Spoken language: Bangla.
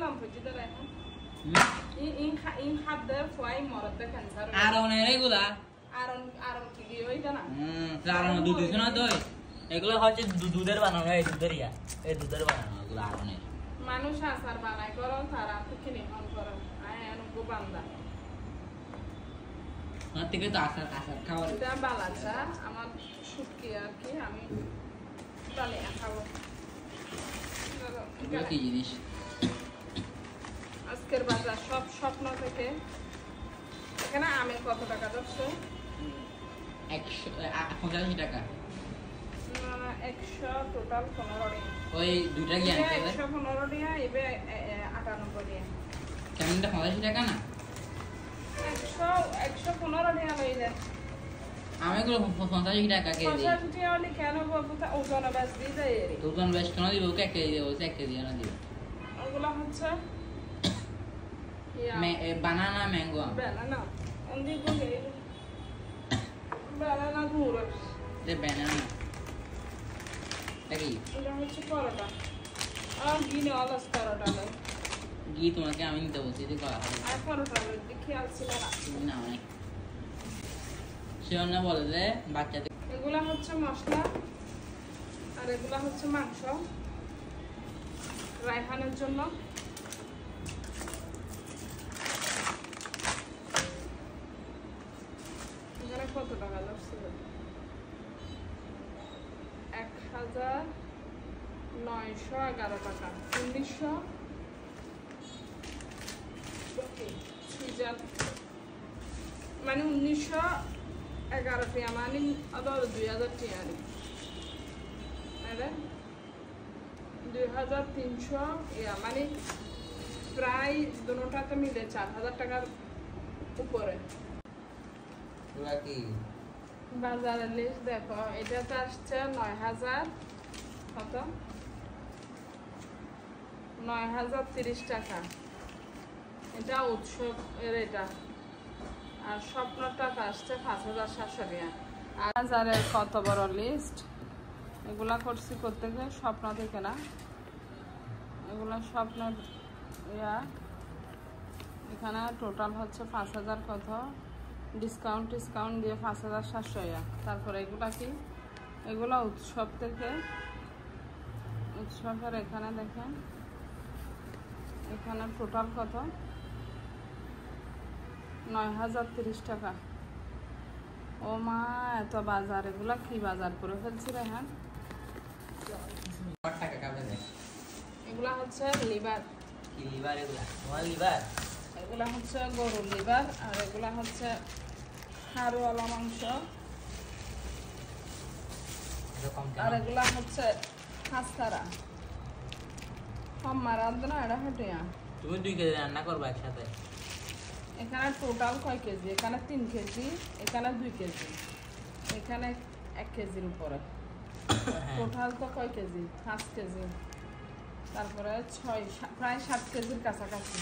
Dalam pergi dah kan? In khadde foi morat kan sar. Aron এগুলা Aron কি ওই জানা? আরন দুধ দিছ না তো এগুলো হচ্ছে দুধের বানানো এই দুধের এই দুধের বানানো এগুলো আরনের মানুষ আসার বানায় করো তারা তো কিনে মন করো আয় অনুকো বান্দা না থেকে তো আসার খাওয়ার এটা বালাচা আমার শুটকি আর কি আমি তালে খাবো এগুলো কি জিনিস আজকের বাজার সব স্বপ্ন থেকে এখানে আমি কত টাকা যাচ্ছে 185 টাকা 100 টোটাল 15 ওই দুইটা কি আনতে 115 টাকা এবে 98 টাকা কেমনটা 85 টাকা না 115 টাকা লই যায় আমি গুলো 85 টাকা কে দিই 85 টাকা হলে কেন বাবুটা ওজন বেশ দিয়ে যায় ওজন বেশ কেন দিব ওকে একটা দিয়ে ওকে একটা দিয়ে না দিব ওগুলো হচ্ছে banana mango banana ondi bole banana duro de banana দেখি এটা হচ্ছে পরোটা আর গিনে আলাস পরোটা লই ঘি তোমাকে আমি নিতে বলছি যে করা হবে আর পরোটা লই দেখি আলছিল না তুমি না অনেক শিওনা বলে যে বাচ্চাদের এগুলা হচ্ছে মশলা আর এগুলা হচ্ছে মাংস রায়হানের জন্য এখানে কত টাকা লাগছে 1911 টাকা 1900 মানে 1911 টাকা মানে আবার 2000 টাকা আরে 2300 মানে প্রায় দুটোটাতে মিলে 4000 টাকার উপরে কি বাজারের লিস্ট দেখো এটাতে আসছে 9000 কত 9030 টাকা এটা উৎসব এর এটা আর স্বপ্নটা আসছে 5700 টাকা আর বাজারের কত বড় লিস্ট এগুলা করছি করতে গিয়ে স্বপ্ন থেকে না এগুলা স্বপ্ন এখানে টোটাল হচ্ছে 5000 কত ডিসকাউন্ট দিয়ে 5700 তারপরে এগুলা কি এগুলা উৎসব থেকে উৎসবের এখানে দেখেন এখানে টোটাল কত 9030 টাকা ও মা এত বাজার এগুলা কি বাজার করে ফেলছি রে হ্যাঁ টাকা কাবে দেয় এগুলা হচ্ছে লিভার কি লিভার এগুলা তোমার লিভার এগুলা হচ্ছে গরুর লিভার আর এগুলা হচ্ছে হাড়ওয়ালা মাংস আর এগুলা হচ্ছে খাস্তারা কম মারাদ না এটা হাটিয়া তুমি 2 কেজি রান্না করবে একসাথে এখানে টোটাল কয় কেজি এখানে 3 কেজি এখানে 2 কেজি এখানে 1 কেজির উপরে টোটাল তো কয় কেজি 5 কেজি তারপরে 6 প্রায় 7 কেজির কাছাকাছি